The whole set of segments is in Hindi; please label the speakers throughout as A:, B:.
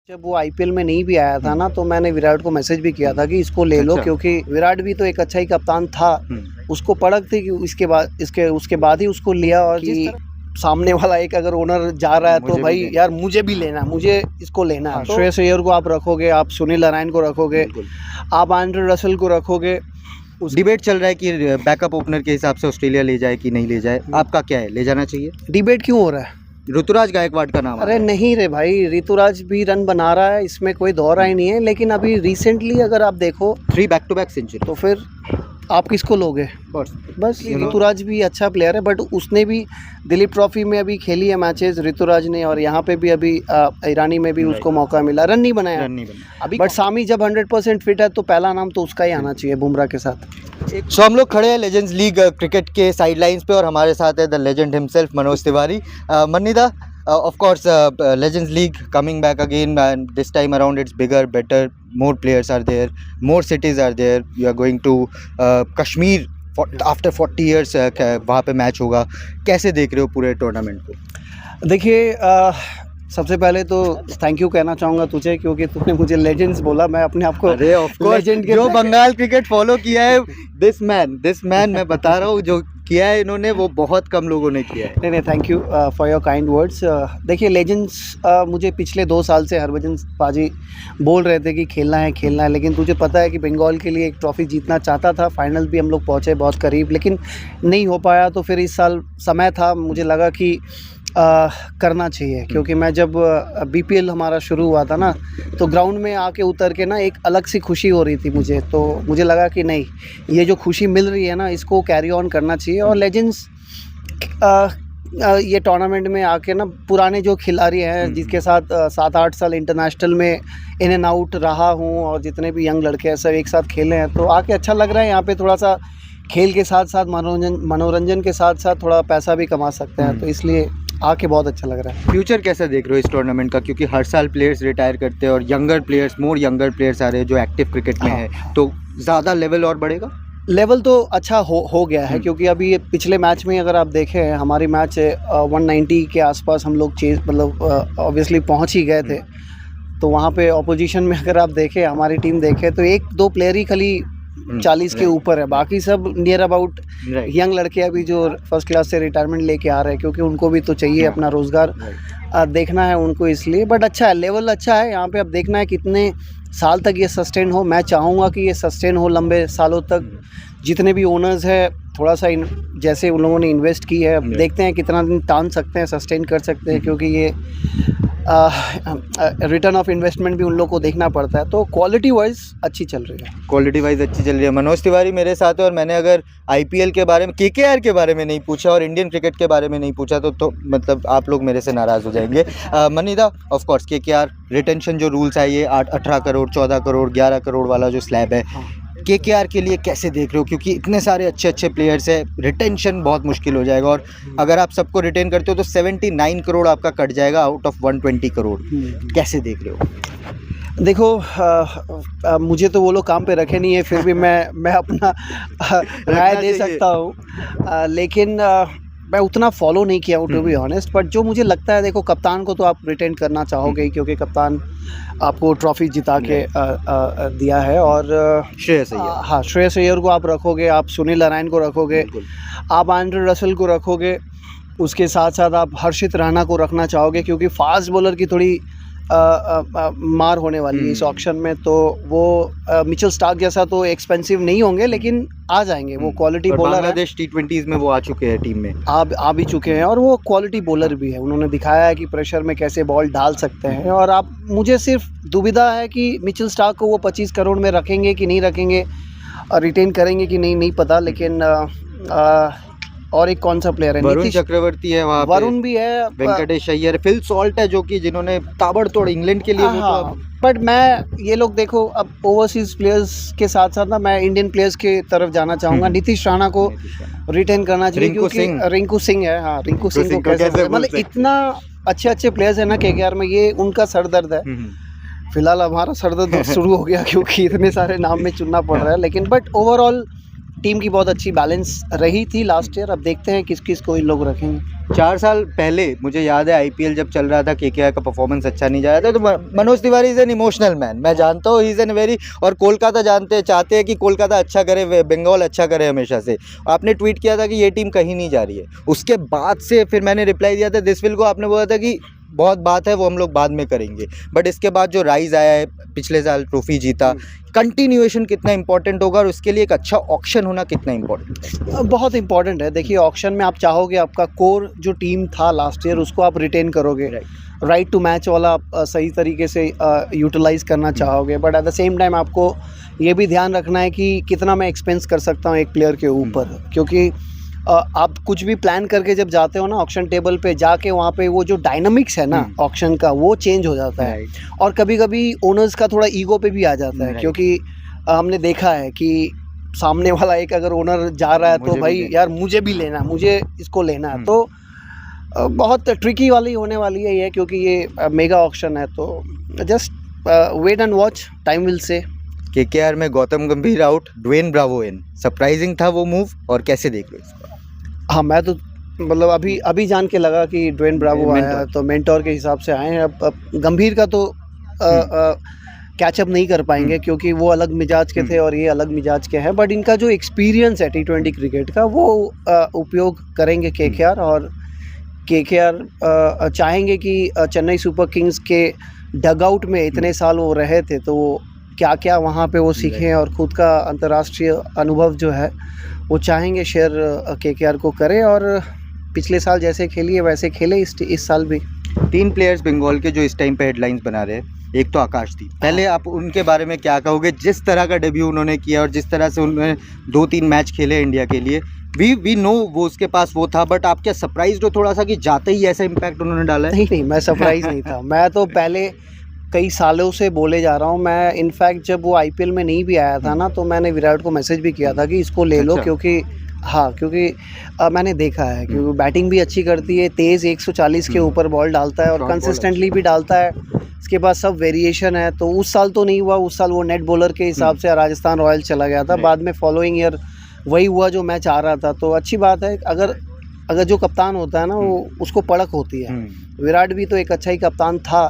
A: जब वो आईपीएल में नहीं भी आया था ना, तो मैंने विराट को मैसेज भी किया था कि इसको ले लो,
B: अच्छा।
A: क्योंकि विराट भी तो एक अच्छा ही कप्तान था। उसको पड़क थी कि उसके बाद ही उसको लिया, और
B: जिस
A: कि सामने वाला एक अगर ओनर जा रहा है तो
B: मुझे भी
A: भाई
B: लेना।
A: यार मुझे भी लेना, मुझे इसको लेना है।
B: हाँ,
A: तो श्रेयस अय्यर को आप रखोगे, आप सुनील नारायण को रखोगे,
B: बिल्कुल।
A: आप एंड्रे रसेल को रखोगे।
B: डिबेट चल रहा है कि बैकअप ओपनर के हिसाब से ऑस्ट्रेलिया ले जाए कि नहीं ले जाए, आपका क्या है, ले जाना चाहिए?
A: डिबेट क्यों हो रहा है?
B: ऋतुराज गायकवाड़ का नाम आ
A: अरे
B: रहा है।
A: नहीं रे भाई, ऋतुराज भी रन बना रहा है, इसमें कोई दो राय नहीं है। लेकिन अभी रिसेंटली अगर आप देखो
B: 3 बैक टू बैक सेंचुरी।
A: तो फिर आप किसको लोगे? बस ऋतुराज भी अच्छा प्लेयर है, बट उसने भी दिलीप ट्रॉफी में अभी खेली है मैचेस ऋतुराज ने, और यहाँ पे भी अभी ईरानी में भी उसको मौका मिला, रन नहीं बनाया
B: अभी
A: बट सामी जब 100% फिट है तो पहला नाम तो उसका ही आना चाहिए बुमराह के साथ।
B: सो हम लोग खड़े हैं लेजेंड्स लीग क्रिकेट के साइड लाइन्स पे और हमारे साथ है the legend himself Manoj Tiwari. Manida, of course, Legends League coming back again, and this time around it's bigger, better, more players are there, more cities are there. You are going to Kashmir after 40 years, वहाँ पे मैच होगा। कैसे देख रहे हो पूरे टूर्नामेंट को?
A: देखिए, सबसे पहले तो थैंक यू कहना चाहूँगा तुझे, क्योंकि तूने मुझे लेजेंड्स बोला। मैं अपने आप को
B: अरे ऑफ कोर्स,
A: लेजेंड के
B: जो बंगाल क्रिकेट फॉलो किया है, दिस मैन मैं बता रहा हूँ, जो किया है इन्होंने वो बहुत कम लोगों ने किया है।
A: नहीं, thank you for your kind words. देखिए लेजेंड्स, मुझे पिछले 2 साल से हरभजन पाजी बोल रहे थे कि खेलना है, लेकिन तुझे पता है कि बंगाल के लिए एक ट्रॉफ़ी जीतना चाहता था। फाइनल भी हम लोग पहुँचे बहुत करीब, लेकिन नहीं हो पाया। तो फिर इस साल समय था, मुझे लगा कि करना चाहिए, क्योंकि मैं जब बीपीएल हमारा शुरू हुआ था ना, तो ग्राउंड में आके उतर के ना एक अलग सी खुशी हो रही थी मुझे। तो मुझे लगा कि नहीं, ये जो खुशी मिल रही है ना, इसको कैरी ऑन करना चाहिए। और लेजेंड्स ये टूर्नामेंट में आके ना, पुराने जो खिलाड़ी हैं जिसके साथ 7-8 साल इंटरनेशनल में इन एंड आउट रहा हूँ, और जितने भी यंग लड़के हैं सब एक साथ खेले हैं, तो आके अच्छा लग रहा है। यहाँ पे थोड़ा सा खेल के साथ साथ मनोरंजन के साथ साथ थोड़ा पैसा भी कमा सकते हैं, तो इसलिए आके बहुत अच्छा लग रहा है।
B: फ्यूचर कैसा देख रहे हो इस टूर्नामेंट का, क्योंकि हर साल प्लेयर्स रिटायर करते हैं और यंगर प्लेयर्स आ रहे हैं जो एक्टिव क्रिकेट में है, तो ज़्यादा लेवल और बढ़ेगा?
A: लेवल तो अच्छा हो गया है, क्योंकि अभी पिछले मैच में अगर आप देखें, हमारी मैच 190 के आसपास हम लोग ऑब्वियसली पहुंच ही गए थे। तो वहाँ पे ऑपोजिशन में अगर आप देखें, हमारी टीम देखे, तो 1-2 प्लेयर ही खाली 40 के ऊपर है, बाकी सब नियर अबाउट यंग लड़के अभी जो फर्स्ट क्लास से रिटायरमेंट लेके आ रहे हैं, क्योंकि उनको भी तो चाहिए अपना रोज़गार देखना है उनको, इसलिए। बट अच्छा है, लेवल अच्छा है यहाँ पे। अब देखना है कितने साल तक ये सस्टेन हो। मैं चाहूँगा कि ये सस्टेन हो लंबे सालों तक। जितने भी ओनर्स हैं, थोड़ा सा जैसे उन लोगों ने इन्वेस्ट की है, अब देखते हैं कितना दिन तान सकते हैं, सस्टेन कर सकते हैं, क्योंकि ये रिटर्न ऑफ इन्वेस्टमेंट भी उन लोग को देखना पड़ता है। तो क्वालिटी वाइज अच्छी चल रही है।
B: मनोज तिवारी मेरे साथ है, और मैंने अगर आईपीएल के बारे में, केकेआर के बारे में नहीं पूछा और इंडियन क्रिकेट के बारे में नहीं पूछा तो मतलब आप लोग मेरे से नाराज़ हो जाएंगे। मनीदा, ऑफ कोर्स केकेआर रिटेंशन जो रूल्स है, ये 18 करोड़ 14 करोड़ 11 करोड़ वाला जो स्लैब है, केकेआर के लिए कैसे देख रहे हो? क्योंकि इतने सारे अच्छे प्लेयर्स हैं, रिटेंशन बहुत मुश्किल हो जाएगा, और अगर आप सबको रिटेन करते हो तो 79 करोड़ आपका कट जाएगा आउट ऑफ 120 करोड़। कैसे देख रहे हो?
A: देखो, मुझे तो वो लोग काम पे रखे नहीं है, फिर भी मैं अपना राय दे सकता हूँ, लेकिन मैं उतना फॉलो नहीं किया हूँ टू बी ऑनेस्ट। बट जो मुझे लगता है, देखो कप्तान को तो आप रिटेन करना चाहोगे, क्योंकि कप्तान आपको ट्रॉफी जिता के दिया है। और श्रेयस अय्यर को आप रखोगे, आप सुनील नारायण को रखोगे, आप एंड्रे रसेल को रखोगे, उसके साथ साथ आप हर्षित राणा को रखना चाहोगे, क्योंकि फास्ट बॉलर की थोड़ी मार होने वाली है इस ऑक्शन में। तो वो मिचेल स्टार्क जैसा तो एक्सपेंसिव नहीं होंगे, लेकिन आ जाएंगे, वो क्वालिटी बॉलर है।
B: बांग्लादेश T20s में वो आ चुके हैं टीम में,
A: आ भी चुके हैं, और वो क्वालिटी बॉलर भी है। उन्होंने दिखाया है कि प्रेशर में कैसे बॉल डाल सकते हैं। और आप, मुझे सिर्फ दुविधा है कि मिचेल स्टार्क को वो 25 करोड़ में रखेंगे कि नहीं रखेंगे, और रिटेन करेंगे कि नहीं पता। लेकिन और एक कौन सा प्लेयर है,
B: वरुण चक्रवर्ती है वहाँ पे,
A: वरुण भी है,
B: वेंकटेश अय्यर, फिल सॉल्ट है, जो कि जिन्होंने ताबड़तोड़ इंग्लैंड के लिए।
A: बट मैं ये लोग देखो, अब ओवरसीज प्लेयर्स के साथ साथ ना, मैं इंडियन प्लेयर्स की तरफ जाना चाहूँगा। नीतीश राणा को रिटेन करना चाहिए, क्योंकि रिंकू सिंह है। हाँ, रिंकू सिंह को कैसे, मतलब इतना अच्छे प्लेयर्स है ना केकेआर में, ये उनका सरदर्द है। फिलहाल हमारा सरदर्द शुरू हो गया, क्योंकि इतने सारे नाम में चुनना पड़ रहा है। लेकिन बट ओवरऑल टीम की बहुत अच्छी बैलेंस रही थी लास्ट ईयर। अब देखते हैं किस किस को इन लोग रखेंगे।
B: 4 साल पहले मुझे याद है आईपीएल जब चल रहा था, केकेआर का परफॉर्मेंस अच्छा नहीं जा रहा था, तो Manoj Tiwari is an emotional man, मैं जानता हूँ, ही इज़ एन वेरी, और कोलकाता चाहते हैं कि कोलकाता अच्छा करे, बंगाल अच्छा करे हमेशा से। आपने ट्वीट किया था कि ये टीम कहीं नहीं जा रही है। उसके बाद से फिर मैंने रिप्लाई दिया था दिस विल को, आपने बोला था कि बहुत बात है वो हम लोग बाद में करेंगे, बट इसके बाद जो राइज आया है, पिछले साल ट्रॉफी जीता, कंटिन्यूएशन कितना इंपॉर्टेंट होगा और उसके लिए एक अच्छा ऑक्शन होना कितना इंपॉर्टेंट है?
A: बहुत इंपॉर्टेंट है। देखिए ऑक्शन में आप चाहोगे आपका कोर जो टीम था लास्ट ईयर उसको आप रिटेन करोगे, राइट टू मैच वाला आप सही तरीके से यूटिलाइज करना चाहोगे, but at the same time आपको ये भी ध्यान रखना है कि कितना मैं एक्सपेंस कर सकता हूँ एक प्लेयर के ऊपर, क्योंकि आप कुछ भी प्लान करके जब जाते हो ना ऑक्शन टेबल पे जाके, वहाँ पे वो जो डायनामिक्स है ना ऑक्शन का वो चेंज हो जाता है, और कभी कभी ओनर्स का थोड़ा ईगो पे भी आ जाता है, क्योंकि हमने देखा है कि सामने वाला एक अगर ओनर जा रहा है तो भाई यार मुझे भी लेना, मुझे इसको लेना है, तो बहुत ट्रिकी वाली होने वाली है ये, क्योंकि ये मेगा ऑक्शन है, तो just wait and watch, time will say.
B: KKR में Gautam Gambhir out, Dwayne Bravo in, surprising था वो मूव, और कैसे देख रहे हो इसको?
A: हाँ, मैं तो मतलब अभी जान के लगा कि ड्वेन ब्रावो आया है, तो मेंटोर के हिसाब से आए हैं। अब गंभीर का तो कैचअप नहीं कर पाएंगे, क्योंकि वो अलग मिजाज के थे और ये अलग मिजाज के हैं, बट इनका जो एक्सपीरियंस है T20 क्रिकेट का वो उपयोग करेंगे केकेआर, और केकेआर चाहेंगे कि चेन्नई सुपर किंग्स के डगआउट में इतने साल वो रहे थे, तो वो क्या क्या वहाँ पे वो सीखें, और ख़ुद का अंतर्राष्ट्रीय अनुभव जो है वो चाहेंगे शेयर केकेआर को करें, और पिछले साल जैसे खेली है वैसे खेले इस साल भी।
B: 3 प्लेयर्स बंगाल के जो इस टाइम पे हेडलाइंस बना रहे हैं, एक तो आकाशदीप, पहले आप उनके बारे में क्या कहोगे? जिस तरह का डेब्यू उन्होंने किया और जिस तरह से उन्होंने 2-3 मैच खेले इंडिया के लिए, वी नो वो उसके पास वो था, बट आप क्या सरप्राइज हो थोड़ा सा कि जाते ही ऐसा इम्पैक्ट उन्होंने डाला है?
A: नहीं, मैं सरप्राइज नहीं था। मैं तो पहले कई सालों से बोले जा रहा हूँ। मैं इनफैक्ट जब वो आईपीएल में नहीं भी आया था ना, तो मैंने विराट को मैसेज भी किया था कि इसको ले लो, क्योंकि क्योंकि मैंने देखा है कि वो बैटिंग भी अच्छी करती है, तेज़ 140 के ऊपर बॉल डालता है और कंसिस्टेंटली भी डालता है, इसके बाद सब वेरिएशन है। तो उस साल तो नहीं हुआ, उस साल वो नेट बॉलर के हिसाब से राजस्थान रॉयल्स चला गया था, बाद में फॉलोइंग ईयर वही हुआ जो मैं चाह रहा था। तो अच्छी बात है, अगर जो कप्तान होता है ना वो उसको पड़क होती है। विराट भी तो एक अच्छा ही कप्तान था,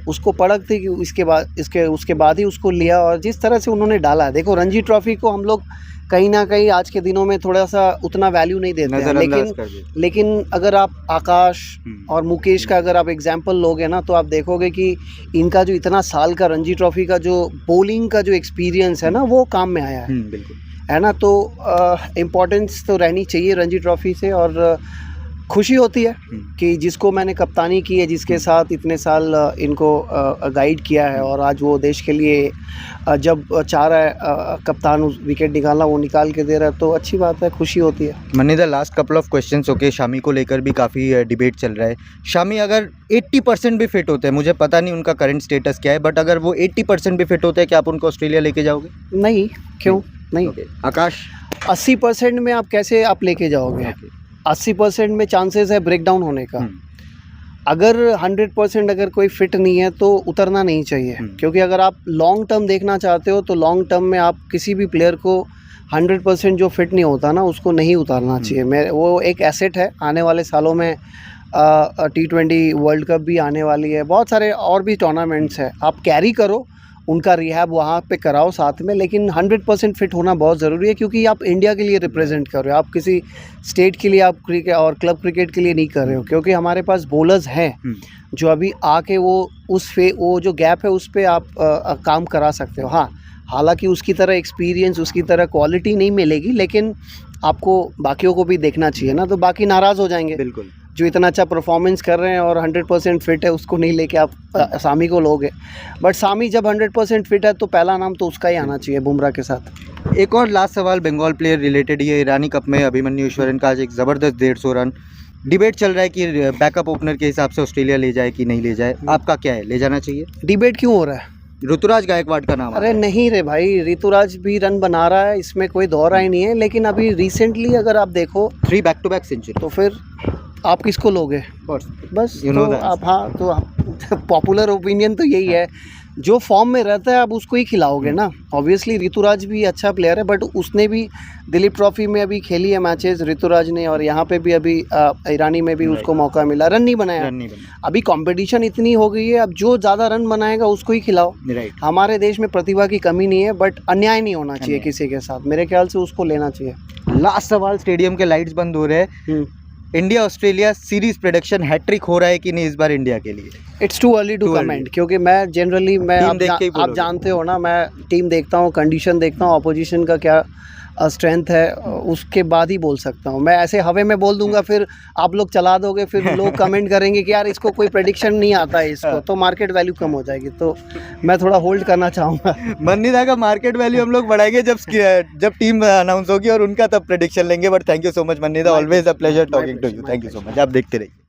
A: उसको पड़क थी कि उसके बाद ही उसको लिया, और जिस तरह से उन्होंने डाला, देखो रणजी ट्रॉफी को हम लोग कहीं ना कहीं आज के दिनों में थोड़ा सा उतना वैल्यू नहीं देते हैं, लेकिन अगर आप आकाश और मुकेश का अगर आप एग्जांपल लोगे ना, तो आप देखोगे कि इनका जो इतना साल का रणजी ट्रॉफी का जो बॉलिंग का जो एक्सपीरियंस है ना वो काम में आया है, है ना। तो इम्पोर्टेंस तो रहनी चाहिए रणजी ट्रॉफी से, और खुशी होती है कि जिसको मैंने कप्तानी की है, जिसके साथ इतने साल इनको गाइड किया है, और आज वो देश के लिए जब चाह रहा है कप्तान उस विकेट निकालना, वो निकाल के दे रहा है, तो अच्छी बात है, खुशी होती है।
B: Manida, last couple of questions okay, Shami को लेकर भी काफ़ी डिबेट चल रहा है। शामी अगर 80% भी फिट होते हैं, मुझे पता नहीं उनका करंट स्टेटस क्या है, बट अगर वो 80% भी फिट होते हैं, क्या आप उनको ऑस्ट्रेलिया लेके जाओगे?
A: नहीं, क्यों नहीं?
B: आकाश,
A: 80% में आप कैसे आप लेके जाओगे? 80% में चांसेस है ब्रेक डाउन होने का। अगर 100% अगर कोई फिट नहीं है तो उतरना नहीं चाहिए, क्योंकि अगर आप लॉन्ग टर्म देखना चाहते हो तो लॉन्ग टर्म में आप किसी भी प्लेयर को 100% जो फिट नहीं होता ना उसको नहीं उतारना चाहिए। वो एक एसेट है। आने वाले सालों में T20 वर्ल्ड कप भी आने वाली है, बहुत सारे और भी टूर्नामेंट्स है, आप कैरी करो, उनका रिहैब वहाँ पे कराओ साथ में, लेकिन 100% फिट होना बहुत ज़रूरी है, क्योंकि आप इंडिया के लिए रिप्रेजेंट कर रहे हो, आप किसी स्टेट के लिए आप क्रिकेट और क्लब क्रिकेट के लिए नहीं कर रहे हो, क्योंकि हमारे पास बॉलर्स हैं जो अभी आके वो जो गैप है उस पर आप काम करा सकते हो। हाँ, हालांकि उसकी तरह एक्सपीरियंस, उसकी तरह क्वालिटी नहीं मिलेगी, लेकिन आपको बाकियों को भी देखना चाहिए ना, तो बाकी नाराज़ हो जाएंगे।
B: बिल्कुल,
A: जो इतना अच्छा परफॉर्मेंस कर रहे हैं और 100% फिट है, उसको नहीं लेके आप सामी को लोगे। बट सामी जब 100% फिट है तो पहला नाम तो उसका ही आना चाहिए बुमराह के साथ।
B: एक और लास्ट सवाल बंगाल प्लेयर रिलेटेड, ये ईरानी कप में अभिमन्यु ईश्वरन का आज एक ज़बरदस्त 150 रन, डिबेट चल रहा है कि बैकअप ओपनर के हिसाब से ऑस्ट्रेलिया ले जाए कि नहीं ले जाए, आपका क्या है, ले जाना चाहिए?
A: डिबेट क्यों हो रहा है?
B: ऋतुराज गायकवाड़ का नाम।
A: अरे नहीं रे भाई, ऋतुराज भी रन बना रहा है, इसमें कोई दौर ही नहीं है, लेकिन अभी रिसेंटली अगर आप देखो
B: 3 बैक-टू-बैक सेंचुरी,
A: तो फिर आप किसको लोगे? बस
B: you
A: तो
B: know
A: आप, हाँ, तो पॉपुलर ओपिनियन तो यही है, जो फॉर्म में रहता है आप उसको ही खिलाओगे ना। ऑब्वियसली ऋतुराज भी अच्छा प्लेयर है, बट उसने भी दिलीप ट्रॉफी में अभी खेली है मैचेस ऋतुराज ने, और यहाँ पे भी अभी ईरानी में भी उसको मौका मिला, रन नहीं बनाया।
B: रन नहीं बना।
A: अभी कंपटीशन इतनी हो गई है, अब जो ज़्यादा रन बनाएगा उसको ही खिलाओ।
B: राइट।
A: हमारे देश में प्रतिभा की कमी नहीं है, बट अन्याय नहीं होना चाहिए
B: अन्याय।
A: किसी के साथ, मेरे ख्याल से उसको लेना चाहिए।
B: लास्ट सवाल, स्टेडियम के लाइट्स बंद हो रहे हैं, India Australia series prediction hattrick हो रहा है कि नहीं इस बार इंडिया के लिए?
A: It's too early to
B: Too early.
A: Comment, क्योंकि मैं जनरली
B: टीम देख के ही
A: आप
B: बोलोगे।
A: जानते हो ना, मैं टीम देखता हूँ, कंडीशन देखता हूँ, अपोजिशन का क्या स्ट्रेंथ है, उसके बाद ही बोल सकता हूँ। मैं ऐसे हवे में बोल दूंगा, फिर आप लोग चला दोगे, फिर लोग कमेंट करेंगे कि यार इसको कोई प्रेडिक्शन नहीं आता है इसको, तो मार्केट वैल्यू कम हो जाएगी। तो मैं थोड़ा होल्ड करना चाहूँगा।
B: मनीदा का मार्केट वैल्यू हम लोग बढ़ाएंगे जब टीम अनाउंस होगी और उनका तब प्रेडिक्शन लेंगे। But thank you so much Manida, always a pleasure talking to you. Thank you so much. आप देखते रहिए।